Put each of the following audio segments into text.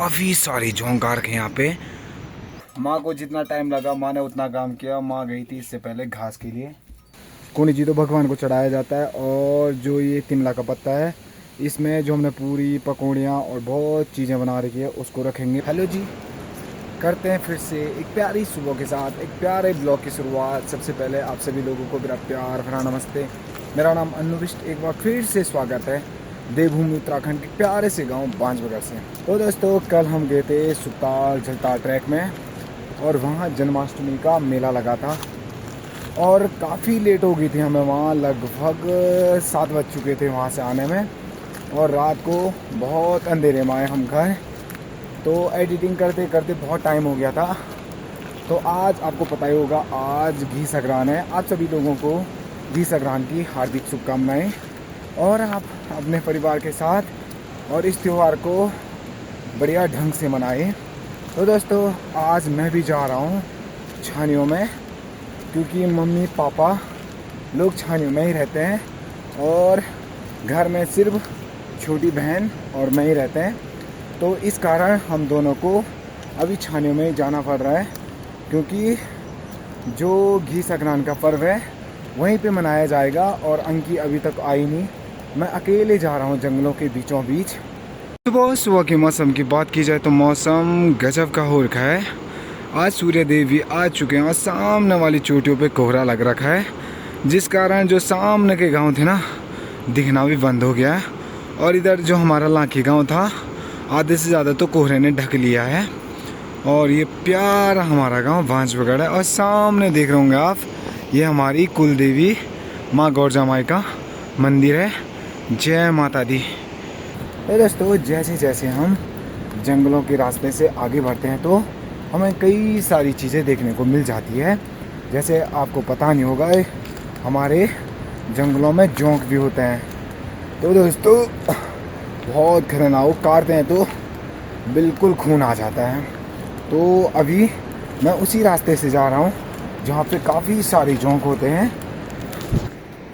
काफ़ी सारी झोंकार के यहाँ पे। माँ को जितना टाइम लगा माँ ने उतना काम किया। माँ गई थी इससे पहले घास के लिए। कोनी जी तो भगवान को चढ़ाया जाता है। और जो ये तिमला का पत्ता है इसमें जो हमने पूरी पकौड़ियाँ और बहुत चीज़ें बना रखी है उसको रखेंगे। हेलो जी, करते हैं फिर से एक प्यारी सुबह के साथ एक प्यारे ब्लॉग की शुरुआत। सबसे पहले आप सभी लोगों को मेरा प्यार भरा नमस्ते। मेरा नाम अन्नुविष्ट, एक बार फिर से स्वागत है देवभूमि उत्तराखंड के प्यारे से गांव बांजबगढ़ से। तो दोस्तों कल हम गए थे सुताल झलता ट्रैक में और वहाँ जन्माष्टमी का मेला लगा था और काफ़ी लेट हो गई थी हमें वहाँ। लगभग 7 बज चुके थे वहाँ से आने में और रात को बहुत अंधेरे में आए हम घर। तो एडिटिंग करते करते बहुत टाइम हो गया था। तो आज आपको पता ही होगा आज घी संक्रांत है। आप सभी लोगों को घी संक्रांत की हार्दिक शुभकामनाएं और आप अपने परिवार के साथ और इस त्यौहार को बढ़िया ढंग से मनाएं। तो दोस्तों आज मैं भी जा रहा हूँ छानियों में, क्योंकि मम्मी पापा लोग छानियों में ही रहते हैं और घर में सिर्फ छोटी बहन और मैं ही रहते हैं। तो इस कारण हम दोनों को अभी छानियों में ही जाना पड़ रहा है, क्योंकि जो घी संक्रांत का पर्व है वहीं पे मनाया जाएगा और अंकी अभी तक आई नहीं। मैं अकेले जा रहा हूँ जंगलों के बीचों बीच। सुबह सुबह के मौसम की बात की जाए तो मौसम गजब का हो रखा है। आज सूर्य देव भी आ चुके हैं और सामने वाली चोटियों पे कोहरा लग रखा है, जिस कारण जो सामने के गांव थे ना दिखना भी बंद हो गया है। और इधर जो हमारा लाखी गांव था आधे से ज़्यादा तो कोहरे ने ढक लिया है। और ये प्यारा हमारा गांव बांजबगढ़ है और सामने देख रहे होंगे आप ये हमारी कुल देवी माँ गौरजा माई का मंदिर है। जय माता दी। दोस्तों जैसे जैसे हम जंगलों के रास्ते से आगे बढ़ते हैं तो हमें कई सारी चीज़ें देखने को मिल जाती है। जैसे आपको पता नहीं होगा हमारे जंगलों में जोंक भी होते हैं। तो दोस्तों बहुत खतरनाक काटते हैं तो बिल्कुल खून आ जाता है। तो अभी मैं उसी रास्ते से जा रहा हूँ जहाँ पे काफ़ी सारे जोंक होते हैं।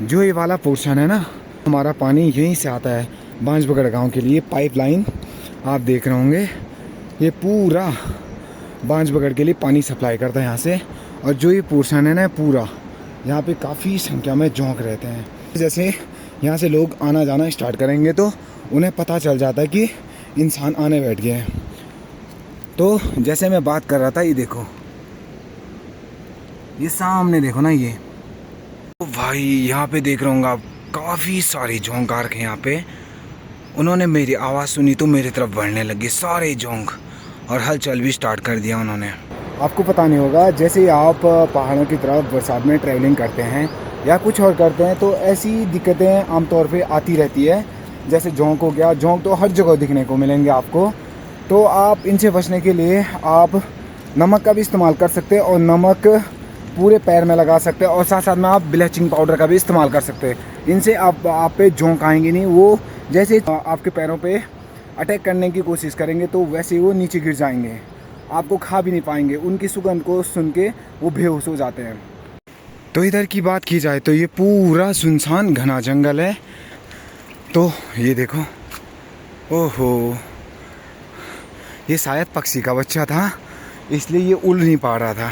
जो ये वाला पोर्शन है ना हमारा पानी यहीं से आता है बांजबगढ़ गांव के लिए। पाइपलाइन आप देख रहे होंगे ये पूरा बांजबगढ़ के लिए पानी सप्लाई करता है यहाँ से। और जो ये पोर्शन है ना पूरा यहाँ पे काफ़ी संख्या में जोंक रहते हैं। जैसे यहाँ से लोग आना जाना स्टार्ट करेंगे तो उन्हें पता चल जाता है कि इंसान आने बैठ गए हैं। तो जैसे मैं बात कर रहा था ये देखो, ये सामने देखो ना ये तो भाई यहाँ पे देख रहा हूँ आप काफ़ी सारे जोंक आ रखे हैं यहाँ पे। उन्होंने मेरी आवाज़ सुनी तो मेरी तरफ बढ़ने लगे सारे जोंक और हलचल भी स्टार्ट कर दिया उन्होंने। आपको पता नहीं होगा जैसे आप पहाड़ों की तरफ बरसात में ट्रैवलिंग करते हैं या कुछ और करते हैं तो ऐसी दिक्कतें आमतौर पे आती रहती है। जैसे जोंक हो गया, जोंक तो हर जगह दिखने को मिलेंगे आपको। तो आप इनसे बचने के लिए आप नमक का भी इस्तेमाल कर सकते हैं और नमक पूरे पैर में लगा सकते हैं और साथ साथ में आप ब्लीचिंग पाउडर का भी इस्तेमाल कर सकते हैं। इनसे आप पे जोंक आएंगे नहीं। वो जैसे आपके पैरों पे अटैक करने की कोशिश करेंगे तो वैसे वो नीचे गिर जाएंगे, आपको खा भी नहीं पाएंगे। उनकी सुगंध को सुन के वो बेहोश हो जाते हैं। तो इधर की बात की जाए तो ये पूरा सुनसान घना जंगल है। तो ये देखो, ओहो ये शायद पक्षी का बच्चा था इसलिए ये उड़ नहीं पा रहा था।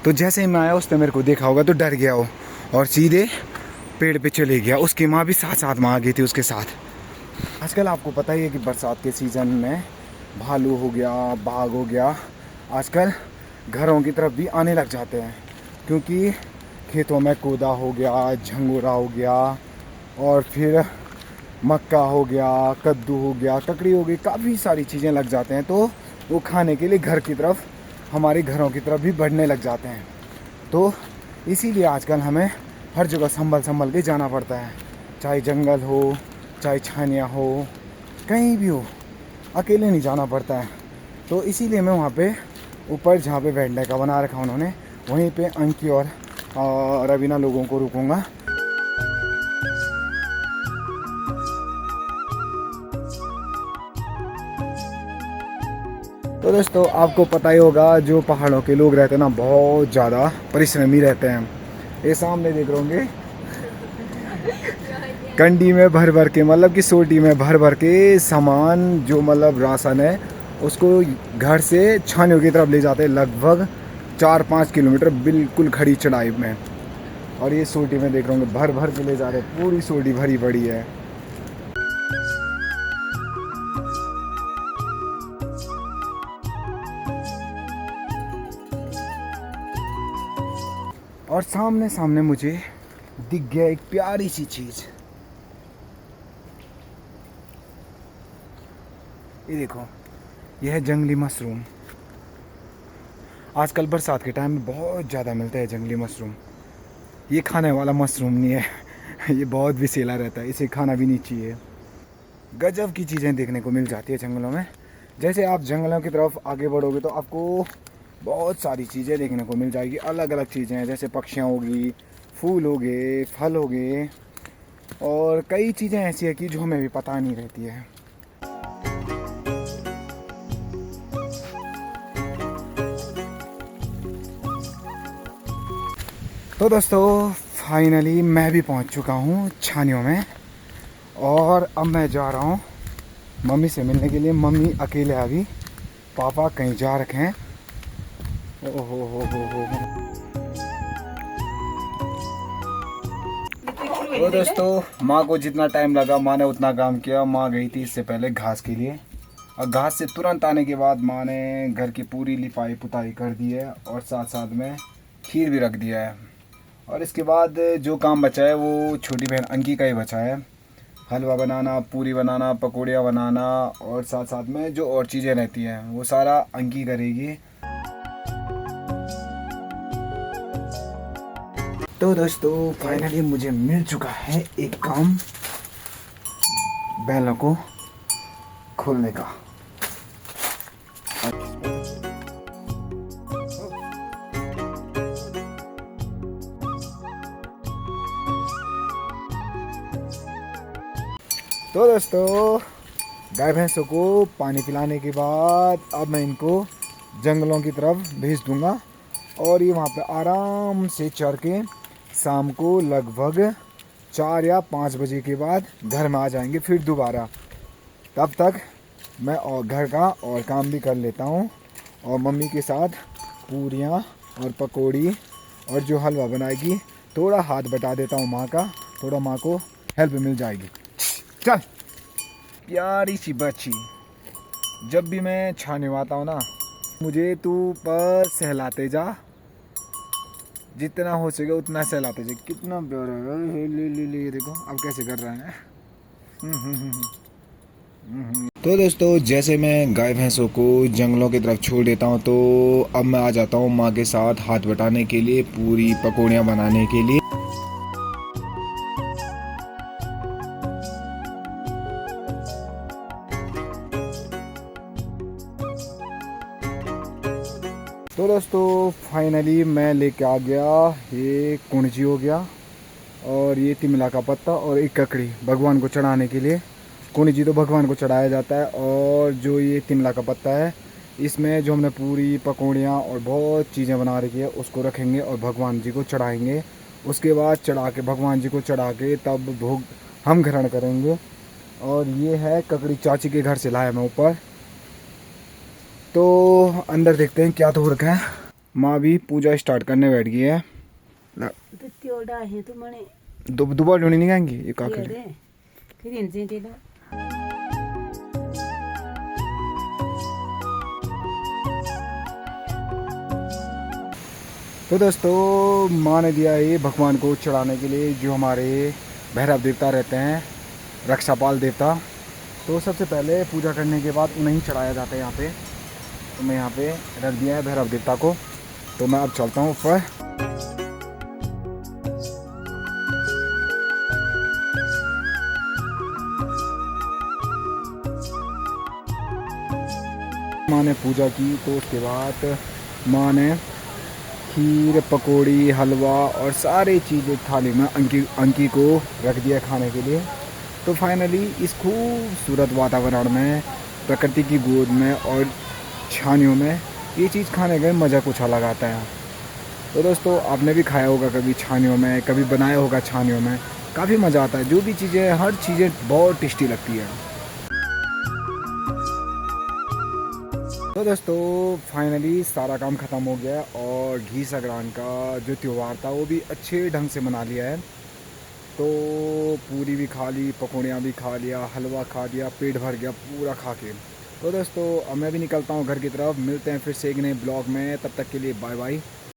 तो जैसे ही मैं आया उसने मेरे को देखा होगा तो डर गया हो और सीधे पेड़ पे चले गया। उसकी माँ भी साथ साथ में आ गई थी उसके साथ। आजकल आपको पता ही है कि बरसात के सीज़न में भालू हो गया, बाघ हो गया, आजकल घरों की तरफ भी आने लग जाते हैं, क्योंकि खेतों में कोदा हो गया, झंगोरा हो गया और फिर मक्का हो गया, कद्दू हो गया, ककड़ी हो गई, काफ़ी सारी चीज़ें लग जाते हैं। तो वो खाने के लिए घर की तरफ, हमारे घरों की तरफ भी बढ़ने लग जाते हैं। तो इसीलिए आजकल हमें हर जगह संभल के जाना पड़ता है, चाहे जंगल हो, चाहे छानियाँ हो, कहीं भी हो, अकेले नहीं जाना पड़ता है। तो इसीलिए मैं वहाँ पे ऊपर जहाँ पे बैठने का बना रखा उन्होंने वहीं पे अंकी और रवीना लोगों को रुकूंगा। तो दोस्तों आपको पता ही होगा जो पहाड़ों के लोग रहते हैं ना बहुत ज़्यादा परिश्रमी रहते हैं। ये सामने देख रहे होंगे कंडी में भर भर के, मतलब कि सोटी में भर भर के सामान जो मतलब राशन है उसको घर से छानियों की तरफ ले जाते हैं, लगभग 4-5 किलोमीटर बिल्कुल खड़ी चढ़ाई में। और ये सोटी में देख रहा हूँ भर भर के ले जा रहे हैं, पूरी सोटी भरी पड़ी है। और सामने सामने मुझे दिख गया एक प्यारी सी चीज। ये देखो, यह है जंगली मशरूम। आजकल बरसात के टाइम में बहुत ज़्यादा मिलता है जंगली मशरूम। ये खाने वाला मशरूम नहीं है ये बहुत विषैला रहता है, इसे खाना भी नहीं चाहिए। गजब की चीज़ें देखने को मिल जाती है जंगलों में। जैसे आप जंगलों की तरफ आगे बढ़ोगे तो आपको बहुत सारी चीज़ें देखने को मिल जाएगी, अलग अलग चीज़ें हैं, जैसे पक्षियाँ होगी, फूल हो गए, फल हो गए, और कई चीज़ें ऐसी है कि जो हमें भी पता नहीं रहती है। तो दोस्तों फाइनली मैं भी पहुंच चुका हूं छानियों में, और अब मैं जा रहा हूं मम्मी से मिलने के लिए। मम्मी अकेले अभी, पापा कहीं जा रखे हैं। ओहो हो। तो दोस्तों माँ को जितना टाइम लगा माँ ने उतना काम किया। माँ गई थी इससे पहले घास के लिए, और घास से तुरंत आने के बाद माँ ने घर की पूरी लिपाई पुताई कर दी है, और साथ साथ में खीर भी रख दिया है। और इसके बाद जो काम बचा है वो छोटी बहन अंकी का ही बचा है, हलवा बनाना, पूरी बनाना, पकौड़ियाँ बनाना, और साथ साथ में जो और चीज़ें रहती हैं वो सारा अंकी करेगी। तो दोस्तों फाइनली मुझे मिल चुका है एक काम, बैलों को खोलने का। तो दोस्तों गाय भैंसों को पानी पिलाने के बाद अब मैं इनको जंगलों की तरफ भेज दूंगा, और ये वहाँ पे आराम से चर के शाम को लगभग 4 या 5 बजे के बाद घर में आ जाएंगे फिर दोबारा। तब तक मैं और घर का और काम भी कर लेता हूँ, और मम्मी के साथ पूरियाँ और पकौड़ी और जो हलवा बनाएगी थोड़ा हाथ बटा देता हूँ माँ का, थोड़ा माँ को हेल्प मिल जाएगी। चल प्यारी सी बच्ची, जब भी मैं छाने आता हूँ ना मुझे तू बस सहलाते जा, जितना हो सके उतना सहलाते जा। कितना प्यारा है, ले देखो अब कैसे कर रहा है। तो दोस्तों जैसे मैं गाय भैंसों को जंगलों की तरफ छोड़ देता हूँ, तो अब मैं आ जाता हूँ माँ के साथ हाथ बटाने के लिए, पूरी पकौड़ियाँ बनाने के लिए। तो दोस्तों फाइनली मैं लेके आ गया, ये कुंजी हो गया, और ये तिमला का पत्ता, और एक ककड़ी भगवान को चढ़ाने के लिए। कुंजी तो भगवान को चढ़ाया जाता है, और जो ये तिमला का पत्ता है इसमें जो हमने पूरी पकौड़ियाँ और बहुत चीज़ें बना रखी है उसको रखेंगे और भगवान जी को चढ़ाएंगे। उसके बाद चढ़ा के भगवान जी को चढ़ा के तब भोग हम ग्रहण करेंगे। और ये है ककड़ी चाची के घर से लाया मैं ऊपर। तो अंदर देखते हैं क्या तो हो रखा है। माँ भी पूजा स्टार्ट करने बैठ गई है। दोबारा ढूंढी नहीं आएंगी ये काकड़ी। तो दोस्तों माँ ने दिया ये भगवान को चढ़ाने के लिए, जो हमारे भैरव देवता रहते हैं, रक्षापाल देवता। तो सबसे पहले पूजा करने के बाद उन्हें ही चढ़ाया जाता है यहाँ पे। तो मैं यहाँ पे रख दिया है भैरव देवता को। तो मैं अब चलता हूँ ऊपर। माँ ने पूजा की, तो उसके बाद माँ ने खीर, पकौड़ी, हलवा और सारी चीज़ें थाली में अंकी को रख दिया खाने के लिए। तो फाइनली इस खूबसूरत वातावरण में, प्रकृति की गोद में और छानियों में ये चीज़ खाने का मज़ा कुछ अलग आता है। तो दोस्तों आपने भी खाया होगा कभी छानियों में, कभी बनाया होगा छानियों में, काफ़ी मज़ा आता है। जो भी चीज़ें, हर चीज़ें बहुत टेस्टी लगती है। तो दोस्तों फाइनली सारा काम ख़त्म हो गया और घी संक्रांत का जो त्यौहार था वो भी अच्छे ढंग से मना लिया है। तो पूरी भी खा ली, पकौड़ियाँ भी खा लिया, हलवा खा लिया, पेट भर गया पूरा खा के। तो दोस्तों अब मैं भी निकलता हूँ घर की तरफ। मिलते हैं फिर से एक नए ब्लॉग में, तब तक के लिए बाय बाय।